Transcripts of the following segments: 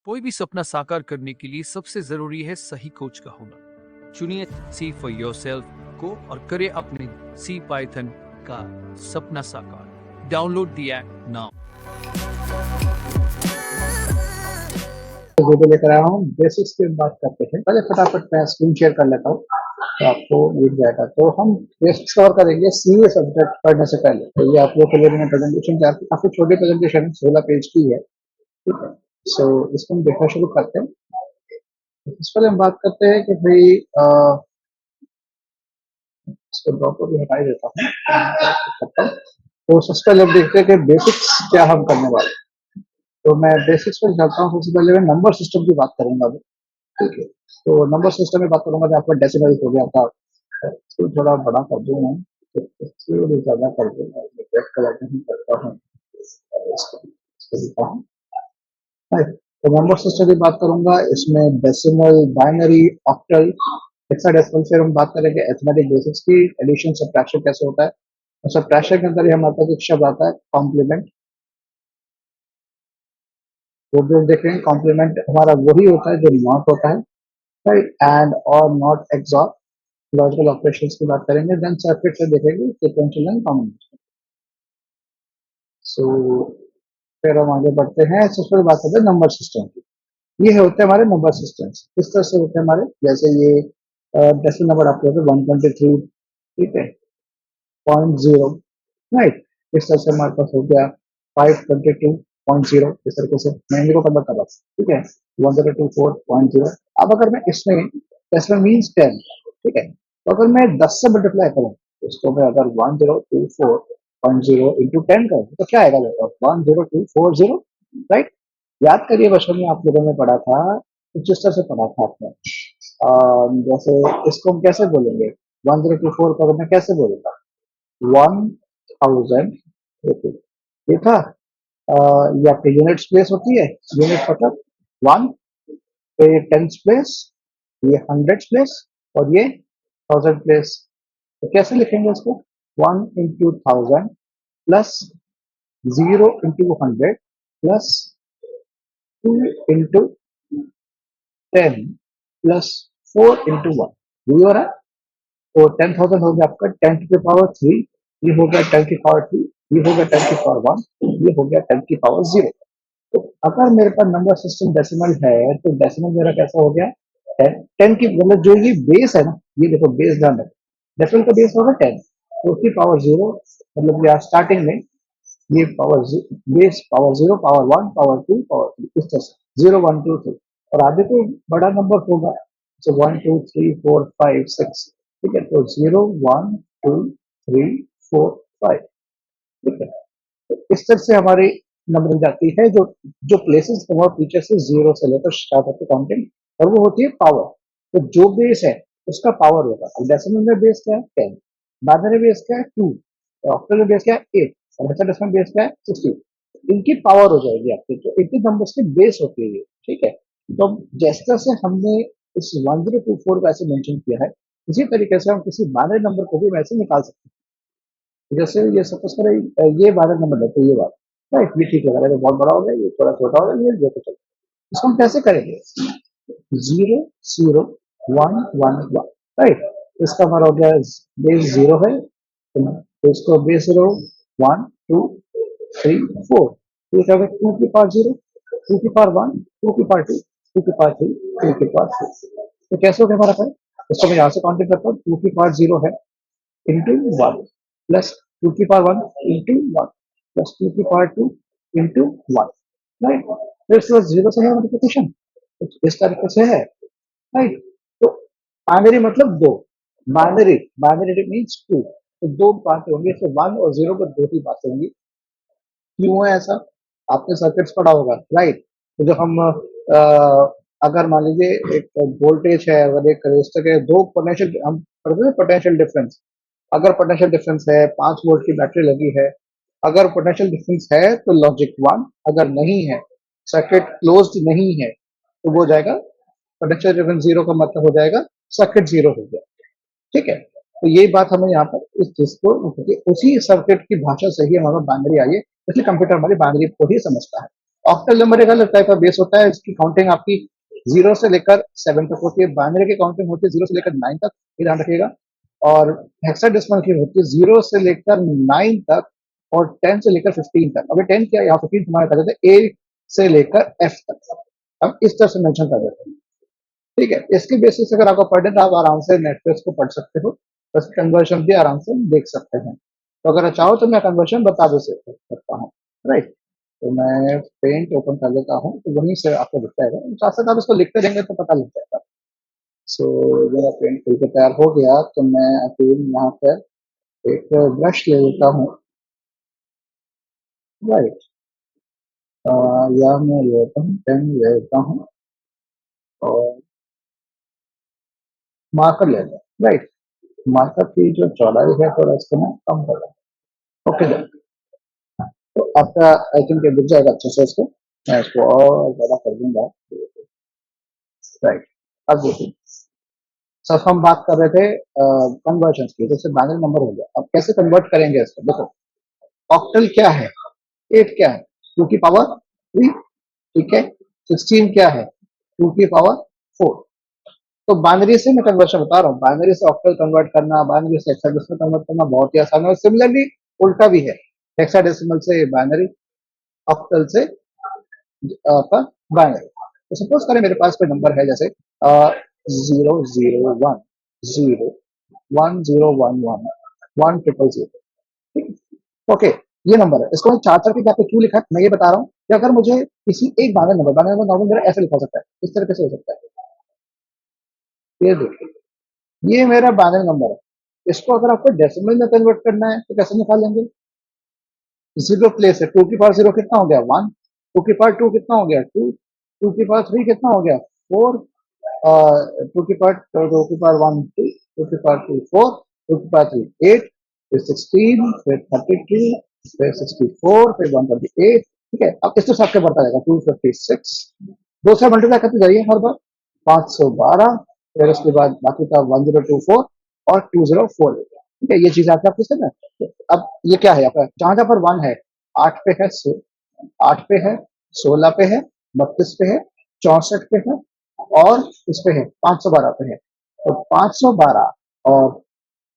कोई भी सपना साकार करने के लिए सबसे जरूरी है सही कोच का होना। चुनिए सी फॉर योरसेल्फ को और करें अपने सी पाइथन का सपना साकार। Download the app now. Video लेकर आया हूँ, बेसिक्स की बात करते हैं। पहले फटाफट मैं स्क्रीन शेयर कर लेता हूँ तो आपको मिल जाएगा। तो हम बेसिक्स कवर करेंगे सीए सब्जेक्ट पढ़ने से पहले। तो ये आप लोग के लिए मैंने प्रेजेंटेशन तैयार की, काफी छोटी प्रेजेंटेशन है, 16 पेज की है। ठीक है, सो इसको हम देखना शुरू करते हैं। इस पर हम बात करते हैं कि भाई इसको ड्रॉप को भी हटा ही देता हूँ। तो सबसे पहले हम देखते हैं कि बेसिक्स क्या हम करने वाले हैं। तो मैं बेसिक्स पर चलता हूँ। सबसे पहले मैं नंबर सिस्टम की बात करूंगा अभी। ठीक है, तो नंबर सिस्टम में बात करूंगा तो आपका डेसिमल हो गया था, इसको थोड़ा बड़ा कर दूं मैं, तो इसको ज्यादा कर दूंगा, रेड कलर नहीं करता हूँ, इसको लिखता हूँ। तो नंबर सिस्टम की बात करूंगा, इसमें डेसिमल, बाइनरी, ऑक्टल, हेक्साडेसिमल। फिर हम बात करेंगे अरिथमेटिक बेसिक्स की, एडिशन सब्ट्रैक्शन कैसे होता है। और सब्ट्रैक्शन के अंदर ही हमारे पास एक शब्द आता है कॉम्प्लीमेंट। वो भी हम देखेंगे, कॉम्प्लीमेंट हमारा वही होता है जो नॉट होता है, राइट, एंड और नॉट एक्सॉर। लॉजिकल ऑपरेशंस की बात करेंगे, देन सर्किट से देखेंगे सीक्वेंशियल एंड कॉम्बिनेशन। सो फिर हम आगे बढ़ते हैं, सबसे पहले बात करते हैं नंबर सिस्टम की। ये होते हैं हमारे नंबर सिस्टम्स। किस तरह से होते हैं हमारे, जैसे ये डेसिमल नंबर आपके होते हैं 123, ठीक है, 0.0, राइट। इस तरह से हमारे पास हो गया 522.0, इस तरीके से मैं इनको कन्वर्ट कर रहा हूँ, ठीक है, 1024.0। अब अगर मैं इसमें डेसिमल मीन्स 10, ठीक है, तो अगर मैं 10 से मल्टीप्लाई करूँ, इसको मैं अगर 1024.0 इंटू 10 करूँ तो क्या आएगा, 10240, राइट। याद करिए बचपन में आप लोगों ने पढ़ा था, कुछ इस तरह से पढ़ा था आपने। जैसे इसको हम कैसे बोलेंगे, 1024 को मैं कैसे बोलूंगा, 1000, ये था। ये आपके यूनिट्स प्लेस होती है, यूनिट मतलब 1, तो ये टेंस प्लेस, ये हंड्रेड प्लेस, और ये 1000 प्लेस। तो कैसे लिखेंगे इसको, 1 into 1000 plus 0 into 100 plus 2 into 10 plus 4 into 1, ये हो रहा है। तो 10,000 हो गया आपका 10 की पावर 3, ये हो गया 10 की पावर 2, ये हो गया 10 की पावर 1, ये हो गया 10 की पावर 0। तो अगर मेरे पास नंबर सिस्टम डेसिमल है तो डेसिमल मेरा कैसा हो गया, 10 की, मतलब जो ये बेस है ना, ये देखो बेस ध्यान रखो, डेसिमल का बेस होगा 10, तो उसकी पावर 0, मतलब यहाँ स्टार्टिंग में ये power base power 0, power 1, power 2, power 3, इस तरह से 0 1 2 3, और आगे तो बड़ा नंबर होगा, तो 1 2 3 4 5 6, ठीक है, तो 0 1 2 3 4 5, ठीक है। तो इस तरह से हमारी नंबर जाती है, जो जो प्लेसेस हमारे पीछे से 0 से लेकर स्टार्ट होती है काउंटिंग, और वो होती है पावर। तो जो बेस है उसका पावर होगा। अब डेसिमल में बेस क्या है, 10, बाइनरी बेस क्या है, 2, ऑक्टल में बेस क्या है, 8, और हेक्साडेसिमल बेस क्या है, 16। इनकी पावर हो जाएगी आपकी, तो इतने नंबर्स की बेस होती है ये, ठीक है। तो जिस तरह से हमने इस 1024 को ऐसे मेंशन किया है, इसी तरीके से हम किसी बाइनरी नंबर को भी वैसे निकाल सकते हैं। जैसे ये सपोज करें, ये बाइनरी नंबर है, तो ये बात, राइट, ये ठीक लगा, ये बहुत बड़ा हो गया, ये थोड़ा छोटा हो गया, ये तो चलो। इसको हम कैसे करेंगे, 0 0 1 1 1, राइट। इसका हमारा हो गया बेस 0 है, तो इसको बेस 0 1 2 3 4, तो क्या होगा, 2 की पावर 0, 2 की पावर 1, 2 की पावर 2, 2 की पावर 3, 2 की पावर 4। तो कैसे हो गया हमारा पास, इसको मैं यहाँ से काउंटिंग करता हूँ, 2 की पावर 0 है इंटू 1 प्लस 2 की पावर 1 इंटू 1 प्लस 2 की पावर 2 इंटू 1, राइट। फिर उसके बाद 0 से है मल्टीप्लिकेशन, इस तरीके से है, राइट। तो बाइनरी मतलब दो, बाइनरी, बाइनरी मीन्स 2, तो दो बातें होंगी, तो 1 और 0 पर दो ही बातें होंगी। क्यों है ऐसा, आपने सर्किट्स पढ़ा होगा, राइट। तो जो हम अगर मान लीजिए एक वोल्टेज है और एक रेजिस्टर है, दो पोटेंशियल, हम पढ़ते हैं पोटेंशियल डिफरेंस। अगर पोटेंशियल डिफरेंस है, 5 वोल्ट की बैटरी लगी है, अगर पोटेंशियल डिफरेंस है तो लॉजिक 1, अगर नहीं है, सर्किट क्लोज्ड नहीं है, तो वो हो जाएगा पोटेंशियल डिफरेंस 0 का मतलब हो जाएगा सर्किट 0 हो गया, ठीक है। तो यही बात हमें यहाँ पर इस चीज को, उसी सर्किट की भाषा से ही हमारा बाइनरी आई है, इसलिए कंप्यूटर हमारी बाइनरी को ही समझता है। ऑक्टल नंबर एक अलग टाइप का बेस होता है, इसकी काउंटिंग आपकी 0 से लेकर 7 तक होती है। बाइनरी की काउंटिंग होती है 0 से लेकर 9 तक, ये ध्यान रखिएगा। और हेक्साडेसिमल की होती है 0 से लेकर 9 तक और 10 से लेकर 15 तक। अभी 10 क्या, यहाँ 15 हमारे कर देते हैं A से लेकर F तक, हम इस तरह से मेंशन कर देते हैं। ठीक है, इसके बेसिस से अगर आपको पढ़ना है तो आप आराम से नेट पे इसको पढ़ सकते हो, बस कन्वर्शन भी आराम से देख सकते हैं। तो अगर चाहो तो मैं कन्वर्शन बता भी सकता हूँ, राइट। तो मैं पेंट ओपन कर लेता हूँ, तो वहीं से आपको दिख जाएगा, साथ साथ आप इसको लिखते रहेंगे तो पता लग जाएगा। सो मेरा पेंट खुल के तैयार हो गया, तो मैं फिर यहाँ पर एक ब्रश ले लेता हूँ, राइट। या मैं लेता हूँ पेन लेता हूँ और मार्कर लेता हूँ, राइट। मार्कर की जो चौड़ाई है थोड़ा इसको मैं कम कर रहा हूँ, ओके। तो आपका आई थिंक दिख जाएगा अच्छे से इसको, मैं इसको और बड़ा कर दूंगा, राइट। अब देखिए, सब हम बात कर रहे थे कन्वर्जन की, जैसे बाइनरी नंबर हो गया, अब कैसे कन्वर्ट करेंगे इसको, देखो। ऑक्टल क्या है, 8 क्या है, 2 की पावर 3, ठीक है। 16 क्या है, 2 की पावर 4। तो बाइनरी से मैं कन्वर्शन बता रहा हूँ, बाइनरी से ऑक्टल कन्वर्ट करना, बाइनरी से हेक्साडेसिमल कन्वर्ट करना बहुत ही आसान है। सिमिलरली उल्टा भी है, हेक्साडेसिमल से बाइनरी, ऑक्टल से आपका बाइनरी। तो सपोज करें मेरे पास कोई नंबर है, जैसे 001 0 1011 1000, ठीक है, ओके। ये नंबर है, इसको मैं चार चार के पे क्यों लिखा है मैं ये बता रहा हूँ कि अगर मुझे किसी एक बाइनरी नंबर नॉर्मल मेरा ऐसे लिखा हो सकता है, इस तरीके से हो सकता है। ये देखिए, ये मेरा बाइनरी नंबर है, इसको अगर आपको डेसिमल में कन्वर्ट करना है तो कैसे निकाल लेंगे। 0 प्लेस है, 2 की पावर 0 कितना हो गया 1, 2 की पावर 2 कितना हो गया 2, 2 की पावर 3 कितना हो गया 4, 2 की पावर 2 की पावर 1 2, 2 की पावर 2 4, 2 की पावर 3 8, फिर 16, फिर 32, फिर 64, फिर 128, ठीक है। अब इस हिसाब से बढ़ता जाएगा, 256, दो से मल्टीप्लाई करते जाइए हर बार, 512, फिर उसके बाद बाकी का 1024 और 2048, ठीक है। ये चीज आपके आपको समझ में। अब ये क्या है आपका, जहां जहां पर 1 है, 8 पे है, 8 पे है, 16 पे है, 32 पे है, 64 पे है और इस पे है 512 पे है। तो 512 और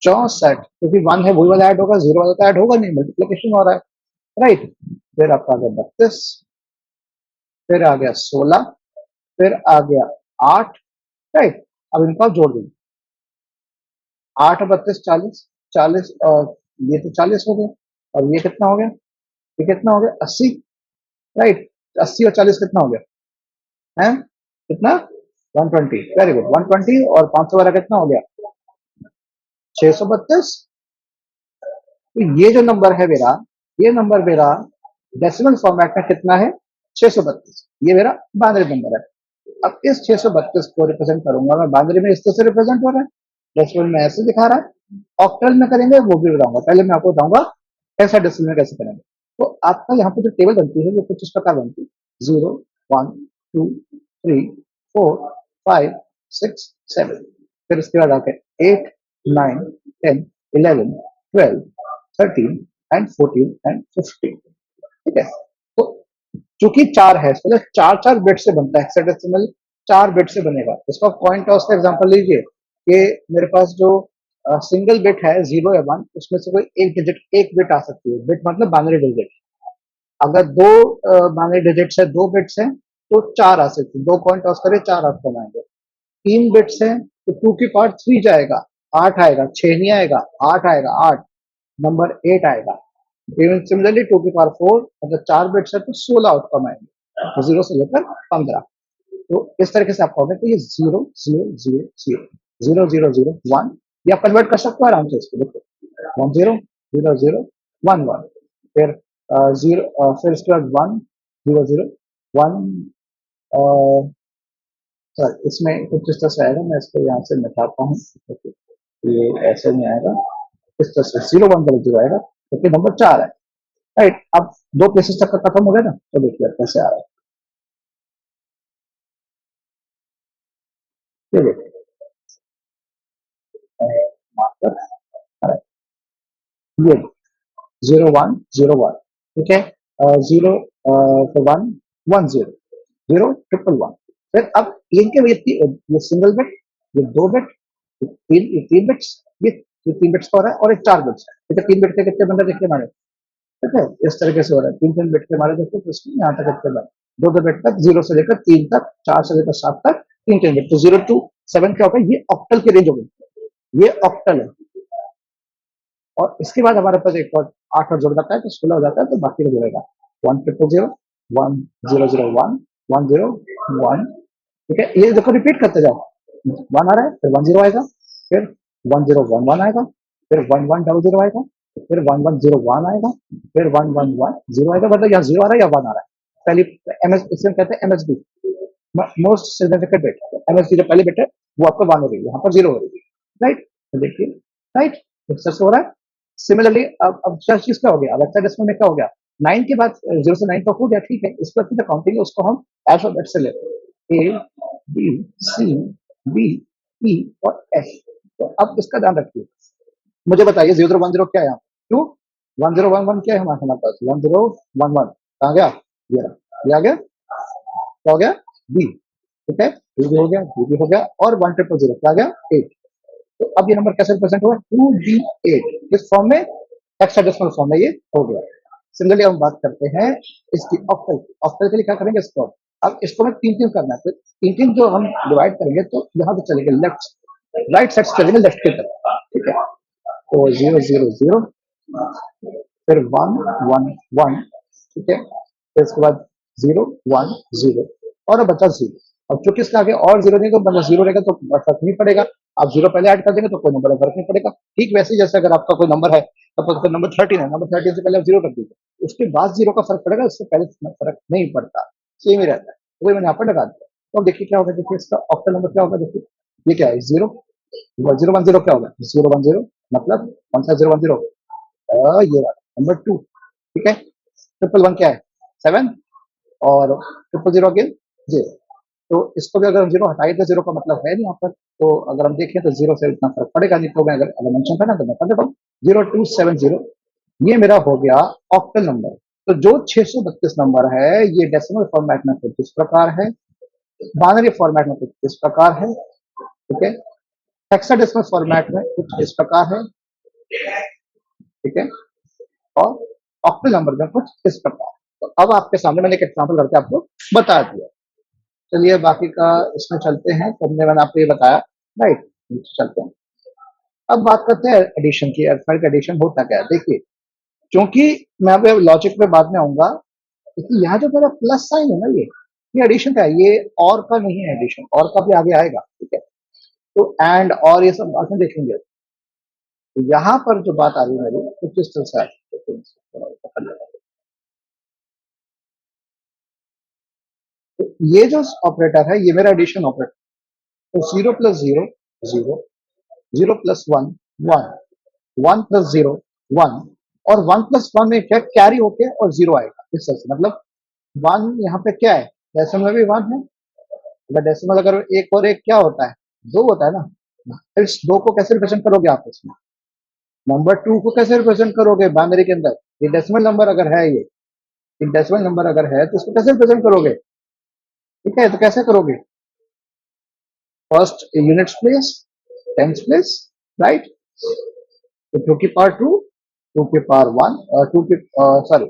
64, क्योंकि 1 है वही वाला ऐड होगा, 0 वाला तो ऐड होगा नहीं, मल्टीप्लीकेशन हो रहा है, राइट। फिर आपका आ गया 32, फिर आ गया 16, फिर आ गया 8, राइट। अब इनको आप जोड़ देंगे, 8 और 32 40, 40 और ये तो 40 हो गया, और ये कितना हो गया, ये कितना हो गया 80, राइट। 80 और 40 कितना हो गया है, कितना 120, वेरी गुड। 120 और 512 कितना हो गया 632। तो ये जो नंबर है मेरा, ये नंबर मेरा डेसिमल फॉर्मेट में कितना है 632, ये मेरा बाइनरी नंबर है। अब इस 632 को रिप्रेजेंट करूंगा मैं, बाइनरी में इस तरह से रिप्रेजेंट हो रहा है, डेसिमल में ऐसे दिखा रहा है, ऑक्टल में करेंगे वो भी बताऊंगा, पहले मैं आपको बताऊंगा हेक्साडेसिमल में कैसे करेंगे। तो आपका यहाँ पे जो टेबल बनती है वो कुछ इस प्रकार बनती है, 0 1 2 3 4 5 6 7, फिर उसके बाद आके 8 9 10 11 12 13 एंड 14 एंड 15, ठीक है। तो चूंकि 4 है, इसको चार चार बिट से बनता है हेक्साडेसिमल, 4 बिट से बनेगा। इसका कॉइन टॉस का एग्जांपल लीजिए कि मेरे पास जो सिंगल बिट है 0 या 1, उसमें से कोई एक डिजिट, एक बिट आ सकती है, बिट मतलब बाइनरी डिजिट। अगर दो बाइनरी डिजिट्स है, 2 बिट्स हैं, तो 4 आ सकती है, 2 कॉइन टॉस करे 4 आउटकम आएंगे। 3 बिट्स हैं तो 2 की पावर 3 जाएगा, 8 आएगा, 6 नहीं आएगा, 8 आएगा, 8 नंबर 8 आएगा। इवन सिमिलरली 2 की पावर 4, मतलब 4 बिट्स है तो 16 आउटकम आएंगे, तो 0 से लेकर 15। तो इस तरीके से आप कहोगे तो ये 0 0 0 0 0 0 0 1, ये आप कन्वर्ट कर सकते हो आराम से इसको, देखो 1 0 0 0 1 1, फिर 0, फिर इसके बाद 1 0 0 1, सर इसमें कुछ इस तरह से आएगा, मैं इसको यहाँ से मिटाता हूँ, ये ऐसे नहीं आएगा, इस तरह से 0 1 0 आएगा, क्योंकि नंबर 4 है, राइट। अब 2 प्लेसेस तक का खत्म हो गया ना, तो देखिए कैसे आ रहा है, ये देखिए मार्कर, ये 0 1 0 1, ठीक है। 0 1 10 0 ट्रिपल 1। फिर अब इनके ये सिंगल बिट, ये 2 बिट, ये 3 बिट्स, ये 3 बिट्स का हो रहा है और एक 4 बिट्स है। ठीक है, 3 बिट के कितने बंदे देखिए हमारे, ठीक है, इस तरीके से हो रहा है। 3 बिट के हमारे देखो, तो इसमें यहाँ तक कितने बने, 2 बिट तक, 0 से लेकर 3 तक, 4 से लेकर 7 तक, 3 बिट, तो 0 to 7 क्या होगा, ये ऑक्टल की रेंज होगी, ये ऑक्टल है। और इसके बाद हमारे पास एक और 8 और जुड़ जाता है तो 16 हो जाता है, तो बाकी का जुड़ेगा 1 ट्रिपल 0 1 0 0 1 1 0 1। ठीक है, ये देखो रिपीट करते जाओ, 1 आ रहा है, फिर 1 0 आएगा, फिर 1 0 1 1 आएगा, फिर 1 1 0 0 आएगा, फिर 1 1 0 1 आएगा, फिर 1 1 1 0 आएगा। मतलब यहाँ 0 आ रहा है या 1 आ रहा है। पहली एमएस, इसमें कहते हैं MSB, most significant bit. MSB जो पहली बिट है वो आपको 1 हो रही है, यहाँ पर 0 हो रही है, राइट। तो देखिए, राइट, फिर हो रहा है। सिमिलरली अब क्या चीज क्या हो गया, अब हेक्साडेसिमल में क्या हो गया, 9 के बाद 0 से 9 तक हो गया, ठीक है। इसके बाद जो काउंटिंग है उसको हम अल्फाबेट से लेते हैं, A B C B E और एफ। तो अब इसका ध्यान रखिए, मुझे बताइए 0 0 1 0 क्या है यहाँ, टू 1 0 1 1 क्या है हमारे पास, 1 0 1 1 कहाँ गया, ये आ गया, क्या हो गया, बी, ठीक है, बी भी हो गया, बी भी हो गया, और 1 ट्रिपल 0 क्या आ गया, 8। तो अब ये नंबर कैसे रिप्रेजेंट हुआ, 2D8, इस फॉर्म में, हेक्साडेसिमल फॉर्म में ये हो गया। सिमिलरली हम बात करते हैं इसकी ऑक्टल की। ऑक्टल के लिए क्या करेंगे इसको, अब इसको में 3 3 करना है, फिर 3 3 जो हम डिवाइड करेंगे तो यहाँ से चलेंगे लेफ्ट, राइट साइड से चलेंगे लेफ्ट की तरफ, ठीक है। तो 0 0 0, फिर 1 1 1, ठीक है, फिर इसके बाद 0 1 0, और अब बचा 0। अब चूंकि इसके आगे और 0 नहीं तो मतलब 0 रहेगा तो फर्क नहीं पड़ेगा। आप 0 पहले ऐड कर देंगे तो कोई नंबर में फर्क नहीं पड़ेगा। ठीक वैसे ही जैसे अगर आपका कोई नंबर है, सपोज नंबर 13 है, नंबर 13 से पहले आप 0 रख दीजिए, उसके बाद 0 का फर्क पड़ेगा, उससे पहले फर्क नहीं पड़ता, सेम ही रहता है। वही मैंने यहाँ पर लगा दिया। तो अब देखिए क्या होगा, देखिए इसका ऑक्टल नंबर क्या होगा, देखिए ये क्या है, 0 0 1 0 क्या होगा, 0 1 0, मतलब कौन सा 0 1 0, ये वाला नंबर 2, ठीक है। ट्रिपल 1 क्या है, 7, और ट्रिपल 0 अगेन 0। तो इसको भी अगर हम 0 हटाए तो 0 का मतलब है नहीं यहाँ पर, तो अगर हम देखें तो 0 से इतना फर्क पड़ेगा नहीं। तो मैं अगर मेंशन करना तो मैं कर देता हूँ 0270, ये मेरा हो गया ऑक्टल नंबर। तो जो 632 नंबर है ये डेसिमल फॉर्मेट में कुछ इस प्रकार है, बाइनरी फॉर्मेट में कुछ इस प्रकार है, ठीक है, हेक्साडेसिमल फॉर्मेट में कुछ इस प्रकार है, ठीक है, और ऑक्टल नंबर में कुछ इस प्रकार। तो अब आपके सामने मैंने एक एग्जाम्पल करके आपको बता दिया। चलिए बाकी का इसमें चलते हैं, तो मैंने आपको ये बताया, राइट, चलते हैं। अब बात करते हैं एडिशन की। अर्थमेटिक एडिशन होता क्या है, देखिए, क्योंकि मैं अब लॉजिक में बाद में आऊंगा, क्योंकि यहाँ जो मेरा प्लस साइन है ना, ये एडिशन का है, ये और का नहीं है, एडिशन और का भी आगे आएगा, ठीक है। तो एंड और ये सब बाद में देखेंगे। तो यहाँ पर जो बात आ रही है मेरी, तो किस तरह से आ रही है, तो ये जो ऑपरेटर है ये मेरा एडिशन ऑपरेटर। तो 0 प्लस 0 0, 0 प्लस 1 1, 1 प्लस 0 1, और 1 प्लस 1 में क्या कैरी होके और 0 आएगा, इस तरह से। मतलब 1 यहाँ पे क्या है, डेसिमल में भी 1 है, अगर डेसिमल अगर एक और एक क्या होता है, 2 होता है ना। इस 2 को कैसे रिप्रेजेंट करोगे आप इसमें, नंबर 2 को कैसे रिप्रेजेंट करोगे बाइनरी के अंदर, ये डेसिमल नंबर अगर है, ये एक डेसिमल नंबर अगर है तो इसको कैसे रिप्रेजेंट करोगे, ठीक है। तो कैसे करोगे, first units place, tens place, right. तो 2 की पावर 2, 2 की पावर 1, और 2 की सॉरी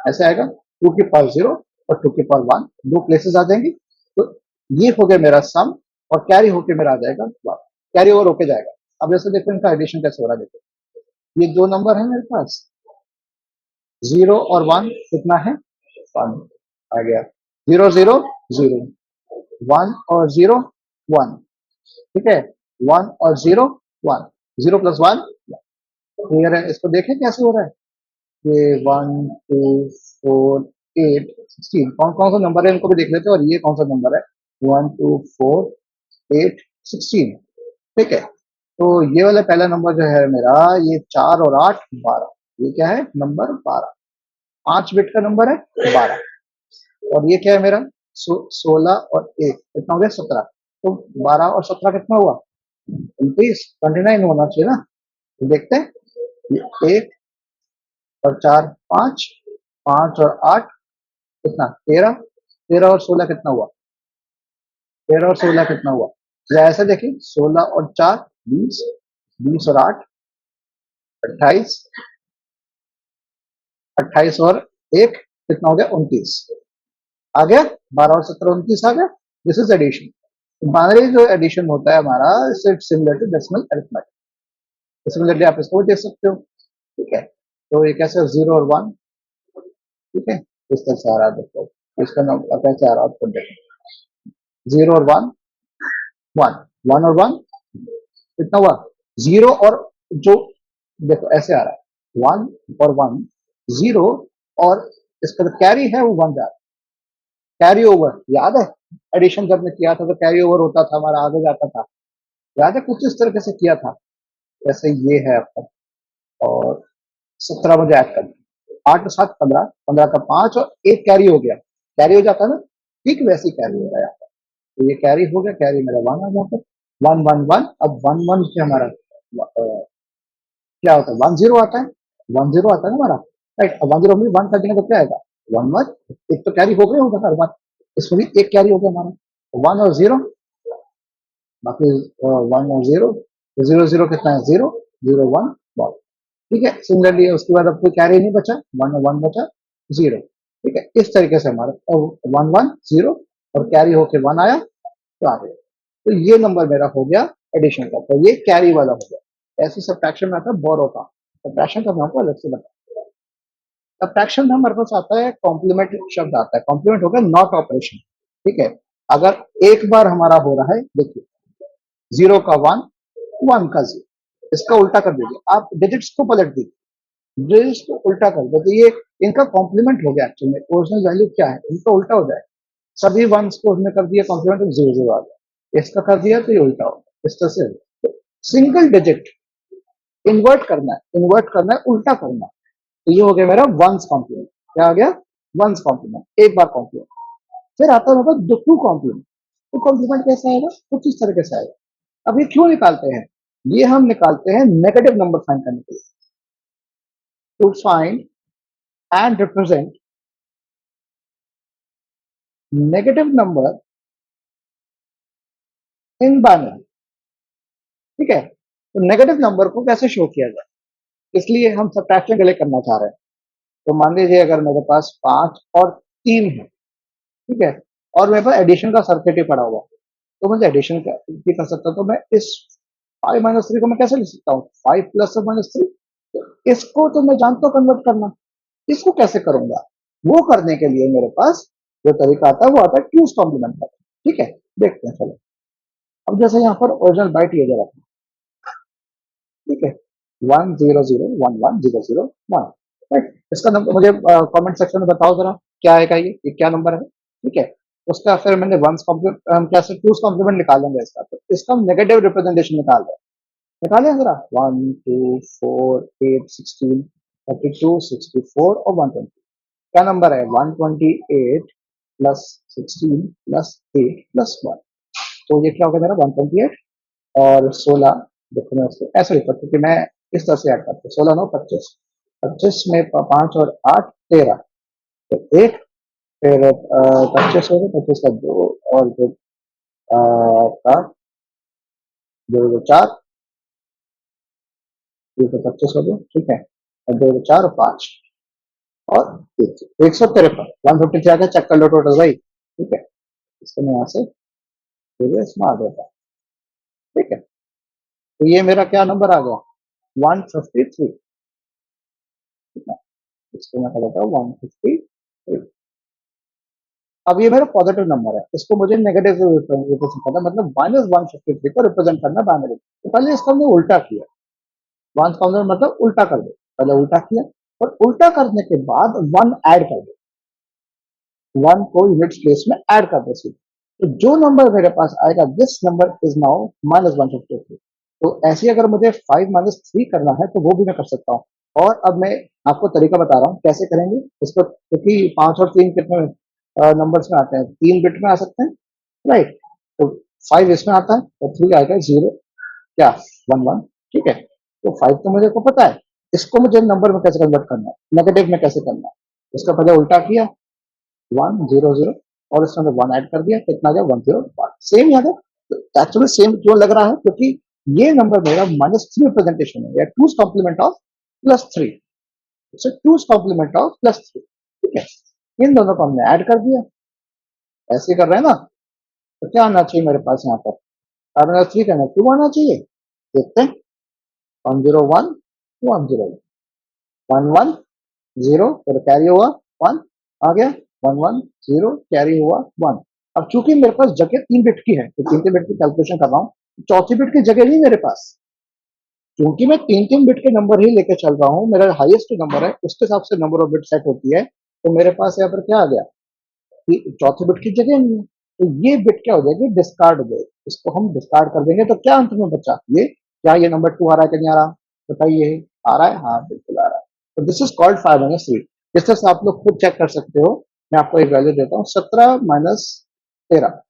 ऐसे आएगा, 2 की पावर 0 और 2 की पावर 1, दो प्लेसेस आ जाएंगी। तो ये हो गया मेरा सम, और कैरी होके मेरा आ जाएगा 1, कैरी ओवर होके जाएगा। अब जैसे देखो इनका एडिशन कैसे हो रहा है, देखो ये दो नंबर है मेरे पास, 0 और 1 कितना है, 1 आ गया, 0 0 0, 1 और 0 1, ठीक है, 1 और 0 1, 0 प्लस 1 क्लियर है। इसको देखें कैसे हो रहा है, ये 1 2 4 8 16, कौन कौन सा नंबर है इनको भी देख लेते हैं, और ये कौन सा नंबर है, 1 2 4 8 16, ठीक है। तो ये वाला पहला नंबर जो है मेरा, ये 4 और 8 12, ये क्या है, नंबर 12, 5 बिट का नंबर है 12। और ये क्या है मेरा, 16 और 1 कितना हो गया, 17। तो 12 और 17 कितना हुआ, 29, 29 होना चाहिए ना। तो देखते हैं, ये 1 और 4 5, 5 और 8 कितना 13, 13 और 16 कितना हुआ, 13 और 16 कितना हुआ, जरा ऐसे देखिए 16 और 4 20, 20 और 8 28, 28 और 1 कितना हो गया 29, आ गया 12 और 17 29 आ गया। This is addition. बाइनरी जो एडिशन होता है हमारा similar to decimal arithmetic. Similarly आप इसको भी देख सकते हो, ठीक है। तो ये कैसे 0 और 1, ठीक है, इस तरह से आ रहा है, देखो इसका नाम कैसे आ रहा है, आपको देखो 0 और 1 1, 1 और 1 कितना हुआ 0 और जो, देखो ऐसे आ रहा है 1 और 1 0 और इसका कैरी है वो 1 जा रहा है, कैरी ओवर याद है, एडिशन जब ने किया था तो कैरी ओवर होता था हमारा, आगे जाता था, याद है कुछ इस तरीके से किया था। जैसे ये है आपका, और 17 मुझे ऐड कर, 8 और 7 15, 15 का 5 और 1 कैरी हो गया, कैरी हो जाता है ना, ठीक वैसे ही कैरी हो गया। तो ये कैरी हो गया, कैरी मेरा 1 आ जाता है, 1 1 1, अब 1 1 से हमारा क्या होता है 1 0 आता है, 1 0 आता है ना हमारा, राइट। अब 1 0 में 1 कर देंगे तो क्या आएगा 1 1, एक तो कैरी हो गया होगा हर बार, इसमें भी एक कैरी हो गया हमारा 1 और 0, बाकी 1 और 0, 0 0 कितना है 0 0 1 1, ठीक है। सिमिलरली उसके बाद अब कोई कैरी नहीं बचा, 1 और 1 बचा 0, ठीक है। इस तरीके से हमारा 1 1 0 और कैरी होके 1 आया तो आ गया, तो ये नंबर मेरा हो गया एडिशन का, तो ये कैरी वाला हो गया। ऐसे सब्ट्रैक्शन में आता है बोरो का, सब्ट्रैक्शन का मैं आपको अलग से बता, सब्ट्रैक्शन में हमारे पास आता है कॉम्प्लीमेंट शब्द आता है, कॉम्प्लीमेंट हो गया नॉट ऑपरेशन, ठीक है। अगर एक बार हमारा हो रहा है, देखिए 0 का 1, 1 का 0, इसका उल्टा कर दीजिए, आप डिजिट्स को पलट दीजिए, डिजिट्स को उल्टा कर दो, तो ये इनका कॉम्प्लीमेंट हो गया, एक्चुअली ओरिजिनल वैल्यू क्या है, इनका उल्टा हो जाए, सभी वंस को हमने कर दिया कॉम्प्लीमेंट, तो 0 0 आ गया, इसका कर दिया तो ये उल्टा हो गया, इस तरह से। तो सिंगल डिजिट इन्वर्ट करना है, इन्वर्ट करना है, उल्टा करना है, तो ये हो गया मेरा वंस कॉम्प्लीमेंट, क्या आ गया वंस कॉम्प्लीमेंट, एक बार कॉम्प्लीमेंट। फिर आता है मेरे पास टू कॉम्प्लीमेंट, टू कॉम्प्लीमेंट कैसे आएगा, कुछ इस तरीके से आएगा। अब ये क्यों निकालते हैं, ये हम निकालते हैं नेगेटिव नंबर फाइंड करने के लिए, to find and represent negative number in binary, ठीक है। तो नेगेटिव नंबर को कैसे शो किया जाए, इसलिए हम सब्ट्रैक्शन के लिए करना चाह रहे हैं। तो मान लीजिए अगर मेरे पास 5 और 3 है, ठीक है, और मेरे पास एडिशन का सर्किट ही पड़ा हुआ, तो मुझे एडिशन भी कर सकता हूँ, तो मैं इस 5 माइनस 3 को मैं कैसे लिख सकता हूँ 5 प्लस माइनस 3, तो इसको तो मैं जानता हूँ कन्वर्ट करना, इसको कैसे करूंगा, वो करने के लिए मेरे पास जो तरीका आता है वो आता है टूस कॉम्प्लीमेंट का, ठीक है। देखते हैं चलो, अब जैसे यहाँ पर ओरिजिनल बाइट ये जरा, ठीक है 1 0 0 1 1 0 0 1, राइट। इसका नंबर मुझे कमेंट सेक्शन में बताओ जरा क्या आएगा, ये क्या नंबर है, ठीक है। उसका फिर मैंने वंस कॉम्प्लीमेंट कैसे टूस कॉम्प्लीमेंट निकालेंगे इसका, तो इसका हम नेगेटिव रिप्रेजेंटेशन निकाल रहे हैं, निकाले जरा 1 2 4 8 16 32 64 और 120, क्या नंबर है 128 प्लस 16 प्लस 8 प्लस 1, तो ये क्या होगा मेरा 128 और 16, देखो मैं इसको ऐसे लिखता हूँ क्योंकि मैं इस तरह से ऐड करता हूँ, 16 9 25, 25 में 5 और 8 13, तो एक, फिर 25 हो गया, 25 का 2 और फिर का 2 4, ये तो 25 हो गया, ठीक है, और 2 4 और 5 और 153, 153 आ गया, चेक कर लो टोटल भाई, ठीक है। इसको मैं यहाँ से इसमें आ जाता, ठीक है। तो ये मेरा क्या नंबर आ गया 153, ठीक है, इसको मैं कर देता हूँ 153। अब ये मेरा पॉजिटिव नंबर है, इसको मुझे नेगेटिव रिप्रेजेंट करना, मतलब -153 को रिप्रेजेंट करना बाइनरी, तो पहले इसका हमने उल्टा किया, वंस कॉम्प्लीमेंट मतलब उल्टा कर दो, पहले उल्टा किया और उल्टा करने के बाद 1 ऐड कर दो, 1 को यूनिट्स प्लेस में ऐड कर दो सीधे, तो जो नंबर मेरे पास आएगा दिस नंबर इज नाउ -153। तो ऐसे अगर मुझे 5 माइनस 3 करना है तो वो भी मैं कर सकता हूँ, और अब मैं आपको तरीका बता रहा हूँ कैसे करेंगे इसको, क्योंकि 5 और 3 कितने नंबर्स में आते हैं, 3 बिट में आ सकते हैं, राइट। तो 5 इसमें आता है और 3 आएगा 0 क्या 1 1, ठीक है। तो 5 तो मुझे को पता है, इसको मुझे नंबर में कैसे कन्वर्ट करना है, नेगेटिव में कैसे करना है, इसका पहले उल्टा किया 1 0 0 और इसमें 1 ऐड कर दिया, कितना आ गया 1 0 1। सेम याद है, एक्चुअली सेम क्यों लग रहा है, क्योंकि ये नंबर मेरा -3 रिप्रेजेंटेशन है, या 2's complement of +3, so 2's complement of +3, ठीक है। इन दोनों को हमने ऐड कर दिया, ऐसे कर रहे हैं ना, तो क्या आना चाहिए मेरे पास यहाँ पर, 5 3 का नेगेटिव आना चाहिए, देखते हैं। 1 0 1 1 0 1 1 0, फिर कैरी हुआ 1 आ गया, 1 1 0 कैरी हुआ 1। अब चूंकि मेरे पास जगह 3 बिट की है, तो 3 बिट की कैलकुलेशन कर रहा हूँ, चौथी बिट की जगह नहीं मेरे पास, क्योंकि मैं 3 बिट के नंबर ही लेके चल रहा हूँ, मेरा हाईएस्ट नंबर है, उसके हिसाब से नंबर ऑफ बिट सेट होती है, तो मेरे पास यहाँ पर क्या आ गया कि चौथी बिट की जगह नहीं है, तो ये बिट क्या हो जाएगी, डिस्कार्ड हो जाएगी, इसको हम डिस्कार्ड कर देंगे, तो क्या अंत में बचा ये, क्या ये नंबर 2 आ रहा है कि नहीं आ रहा, बताइए, आ रहा है, हाँ बिल्कुल आ रहा है। तो दिस इज कॉल्ड 5 - 3। इस तरह से आप लोग खुद चेक कर सकते हो, मैं आपको एक वैल्यू देता हूँ, 17 - 13,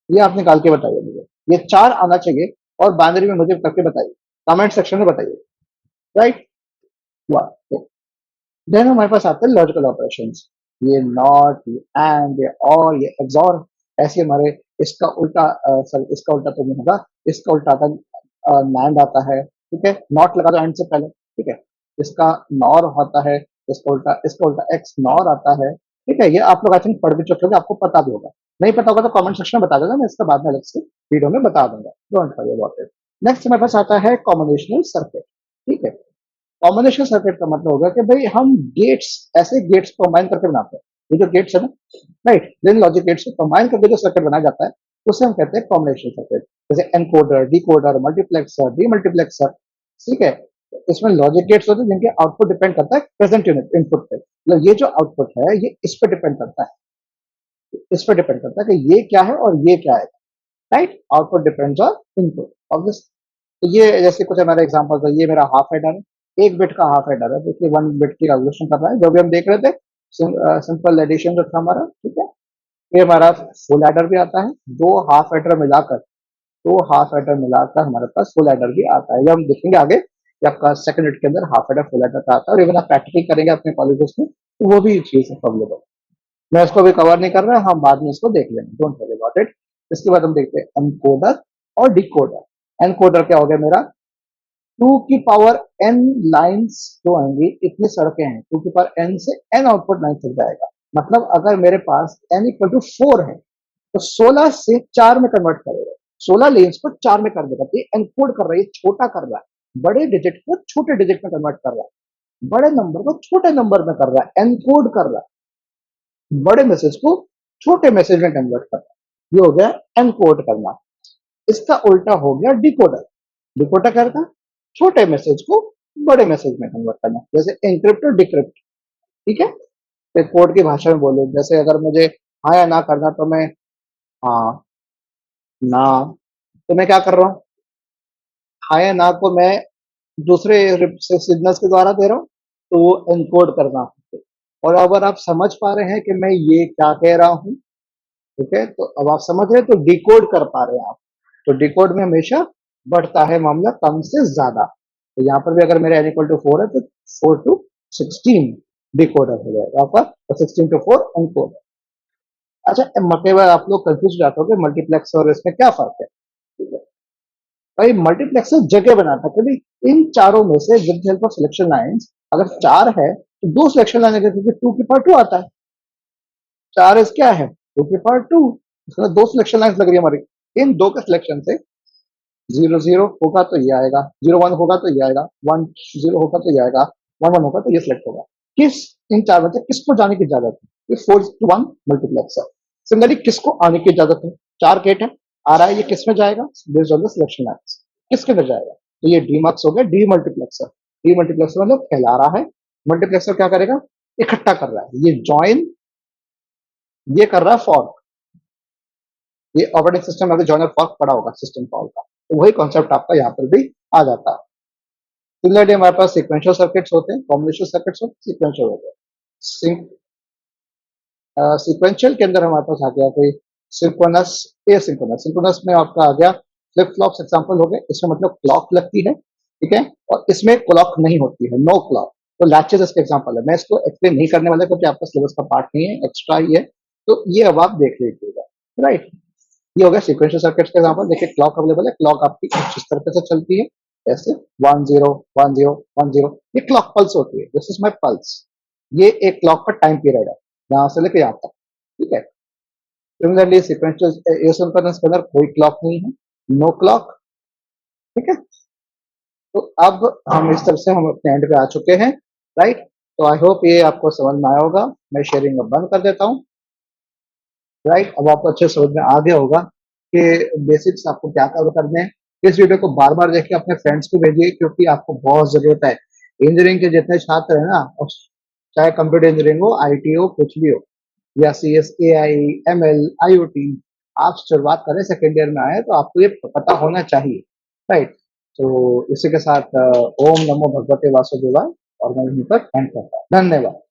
ये आप निकाल के बताइए मुझे, ये 4 आना चाहिए, और बाइनरी में मुझे करके बताइए, कमेंट सेक्शन में बताइए, राइट। वाह, देन हमारे पास आते हैं लॉजिकल ऑपरेशंस, ये नॉट, ये एंड, ये और, ये एक्सॉर, ऐसे हमारे इसका उल्टा, सॉरी इसका उल्टा तो नहीं होगा, इसका उल्टा आता है नैंड आता है, ठीक है, नॉट लगा दो एंड से पहले, ठीक है, इसका नॉर होता है, इसका उल्टा एक्स नॉर आता है, ठीक है। ये आप लोग आई थिंक पढ़ भी चुके होंगे, आपको पता भी होगा, नहीं पता होगा तो कमेंट सेक्शन में बता देना, मैं इसका बाद में अलग से वीडियो में बता दूंगा, don't worry about it. Next हमारे पास आता है कॉम्बिनेशनल सर्किट, ठीक है। कॉम्बिनेशन सर्किट का मतलब होगा कि भाई हम गेट्स, ऐसे गेट्स कंबाइन करके बनाते हैं, ये जो गेट्स है ना, राइट, जिन लॉजिक गेट्स को कंबाइन करके जो सर्किट बनाया जाता है, उसे हम कहते हैं कॉम्बिनेशन सर्किट, जैसे एनकोडर, डिकोडर, मल्टीप्लेक्सर, डीमल्टीप्लेक्सर, ठीक है। इसमें लॉजिक गेट्स होते हैं जिनके आउटपुट डिपेंड करता है प्रेजेंट यूनिट इनपुट पे, मतलब ये जो आउटपुट है ये इस पे डिपेंड करता है, इस पे डिपेंड करता है कि ये क्या है और ये क्या है, right, output depends on input obvious. तो ये जैसे कुछ हमारे एग्जांपल्स है, ये मेरा हाफ एडर है, 1 बिट का हाफ एडर है, देखिए 1 बिट की कैलकुलेशन कर रहा है, जो भी हम देख रहे थे, सिंपल एडिशन जो था हमारा, ठीक है। ये हमारा फुल एडर भी आता है, दो हाफ एडर मिलाकर हमारे पास फुल एडर भी आता है, ये हम देखेंगे आगे कि आपका सेकंड यूनिट के अंदर हाफ एडर फुल एडर का आता है, और इवन आप प्रैक्टिकल करेंगे अपने कॉलेजेस में, तो वो भी चीज है अवेलेबल। मैं इसको भी कवर नहीं कर रहा, हम बाद में इसको देख लेंगे, डोंट वरी अबाउट इट। इसके बाद हम देखते हैं एनकोडर और डिकोडर। एनकोडर क्या हो गया मेरा, 2 की पावर n लाइन्स जो आएंगी, इतनी सड़कें हैं, 2 की पावर n से n आउटपुट लाइन तक जाएगा, मतलब अगर मेरे पास n इक्वल टू 4 है, तो 16 से 4 में कन्वर्ट करेगा, 16 लेन्स को 4 में कर देगा, तो ये एनकोड कर रहा है, ये छोटा कर रहा है, बड़े डिजिट को छोटे डिजिट में कन्वर्ट कर रहा है, बड़े नंबर को छोटे नंबर में कर रहा है, एनकोड कर रहा है, बड़े मैसेज को छोटे मैसेज में कन्वर्ट कर रहा है, ये हो गया एनकोड करना। इसका उल्टा हो गया डिकोडर, डिकोडर करता छोटे मैसेज को बड़े मैसेज में कन्वर्ट करना, जैसे एनक्रिप्ट और डिक्रिप्ट, ठीक है। तो कोड की भाषा में बोलो, जैसे अगर मुझे हाँ या ना करना, तो मैं हाँ ना, तो मैं क्या कर रहा हूँ, हाँ या ना को मैं दूसरे सिग्नल्स के द्वारा दे रहा हूँ, तो वो एनकोड करना। और अगर आप समझ पा रहे हैं कि मैं ये क्या कह रहा हूँ, ठीक है, तो अब आप समझ रहे हैं, तो डिकोड कर पा रहे हैं आप, तो डिकोड में हमेशा बढ़ता है मामला कम से ज्यादा, तो यहाँ पर भी अगर मेरा n इक्वल टू 4 है, तो 4 to 16 डिकोडर हो जाएगा आपका, और 16 to 4 एनकोडर। अच्छा, कई बार आप लोग कंफ्यूज जाते हो कि मल्टीप्लेक्स और इसमें क्या फर्क है, ठीक है। भाई मल्टीप्लेक्सर जगह बनाता है, क्योंकि इन चारों में से with help of selection lines, अगर 4 है तो 2 सिलेक्शन लाइन है, क्योंकि 2 की पावर 2 आता है, 4 इज क्या है, 2 की पावर 2, इसमें 2 सिलेक्शन लाइंस लग रही है हमारी, इन 2 के सिलेक्शन से 0 0 होगा तो ये आएगा, 0 1 होगा तो ये आएगा, 1 0 होगा तो ये आएगा, 1 1 होगा तो ये सिलेक्ट होगा। किस इन 4 में से किसको जाने की इजाजत है, ये 4 to 1 मल्टीप्लेक्सर। सिमिलरली किसको आने की इजाजत है, 4 गेट है, आ रहा है, ये किस में जाएगा, based on the selection lines, किसके अंदर जाएगा, तो ये डीमक्स हो गया, डी मल्टीप्लेक्सर। डी मल्टीप्लेक्सर मतलब फैला रहा है, मल्टीप्लेक्सर क्या करेगा, इकट्ठा कर रहा है, ये ज्वाइन, ये कर रहा है फॉर्क, ये ऑपरेटिंग सिस्टम में जॉइनर फॉर्क पड़ा होगा सिस्टम कॉल का, तो वही कॉन्सेप्ट आपका यहाँ पर भी आ जाता है। सिमिलरली हमारे पास सीक्वेंशियल सर्किट्स होते हैं, कॉम्बिनेशन सर्किट्स होते हैं, सीक्वेंशियल होते हैं। सीक्वेंशियल के अंदर हमारे पास आ गया कोई सिंक्रोनस, एसिंक्रोनस। सिंक्रोनस में आपका आ गया फ्लिप फ्लॉप्स एग्जांपल हो गए, इसमें मतलब क्लॉक लगती है, ठीक है, और इसमें क्लॉक नहीं होती है, नो क्लॉक। तो लैचेस इसके एग्जांपल है, मैं इसको एक्सप्लेन नहीं करने वाला क्योंकि आपका सिलेबस का पार्ट नहीं है, एक्स्ट्रा ही है, तो ये अब आप देख लीजिएगा, राइट। ये हो गया सीक्वेंशियल सर्किट्स का एग्जांपल। देखिए क्लॉक अवेलेबल है, क्लॉक आपकी इस तरीके से चलती है, ऐसे 1 0 1 0 1 0, ये क्लॉक पल्स होती है, दिस इज माय पल्स। ये एक क्लॉक का टाइम पीरियड है, यहां से लेके यहाँ तक, ठीक है। सिमिलरली सीक्वेंशियल एसिंक्रोनस के अंदर कोई क्लॉक नहीं है, नो क्लॉक, ठीक है। तो अब हम इस तरह से हम अपने एंड पे आ चुके हैं, राइट। तो आई होप ये आपको समझ में आया होगा। मैं शेयरिंग अब बंद कर देता हूँ, राइट। अब आपको अच्छे समझ में आ गया होगा कि बेसिक्स आपको क्या कवर करने हैं। इस वीडियो को बार बार देखिए, अपने फ्रेंड्स को भेजिए, क्योंकि आपको बहुत जरूरत है। इंजीनियरिंग के जितने छात्र हैं ना, और चाहे कंप्यूटर इंजीनियरिंग हो, आईटी हो, कुछ भी हो, या C S A I, M L, I O T, आप शुरुआत करें, सेकेंड ईयर में आए तो आपको ये पता होना चाहिए, राइट। तो इसी के साथ ओम नमो भगवते वासुदेवाय, और मैं यहीं पर एंड करता हूँ। धन्यवाद।